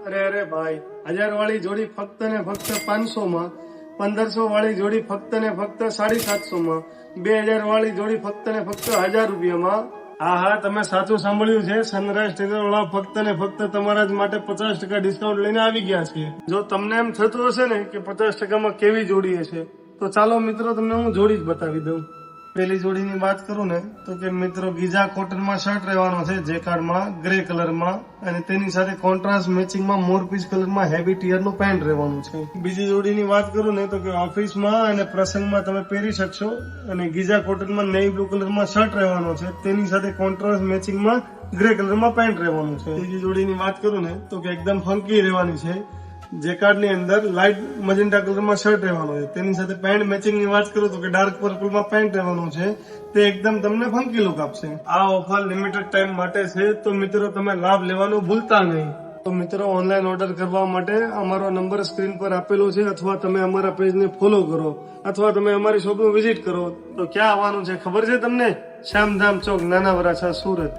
અરે ભાઈ, 1000 વાળી જોડી ફક્ત ને ફક્ત 500 માં, 1500 વાળી જોડી ફક્ત ને ફક્ત 750 માં, 2000 વાળી જોડી ફક્ત ને ફક્ત 1000 રૂપિયામાં. હા, તમે સાચું સાંભળ્યું છે. સનરાઈઝ ટેલર વાળા ફક્ત ને ફક્ત તમારા જ માટે 50% ડિસ્કાઉન્ટ લઈને આવી ગયા છે. જો તમને એમ થતું હશે ને કે 50%માં કેવી જોડી હશે, તો ચાલો મિત્રો તમને હું જોડી જ બતાવી દઉં. પેલી જોડીની વાત કરું ને તો કે મિત્રો ગીઝા કોટનમાં શર્ટ રહેવાનો છે, જેકાર્ડમાં ગ્રે કલરમાં, અને તેની સાથે કોન્ટ્રાસ્ટ મેચિંગમાં મોરપીસ કલરમાં હેવી ટીયરનું પેન્ટ રહેવાનું છે. બીજી જોડીની વાત કરું ને તો કે ઓફિસમાં અને પ્રસંગમાં તમે પહેરી શકશો, અને ગીઝા કોટનમાં નેવી બ્લુ કલરમાં શર્ટ રહેવાનો છે, તેની સાથે કોન્ટ્રાસ્ટ મેચિંગમાં ગ્રે કલરમાં પેન્ટ રહેવાનું છે. ત્રીજી જોડીની વાત કરું ને તો કે એકદમ ફંકી રહેવાની છે. જેકાર્ડની અંદર લાઇટ મજેન્ટા કલરમાં શર્ટ રહેવાનો છે, તેની સાથે પેન્ટ મેચિંગની વાત કરું તો કે ડાર્ક પર્પલમાં પેન્ટ રહેવાનું છે. તે એકદમ તમને ફંકી લુક આપશે. આ ઓફર લિમિટેડ ટાઈમ માટે છે, તો મિત્રો તમે લાભ લેવાનું ભૂલતા નહીં. તો મિત્રો ઓનલાઈન ઓર્ડર કરવા માટે અમારો નંબર સ્ક્રીન પર આપેલો છે, અથવા તમે અમારા પેજને ફોલો કરો, અથવા તમે અમારી શોપનું વિઝિટ કરો. તો ક્યાં આવવાનું છે ખબર છે તમને? શ્યામધામ ચોક, નાના વરાછા, સુરત.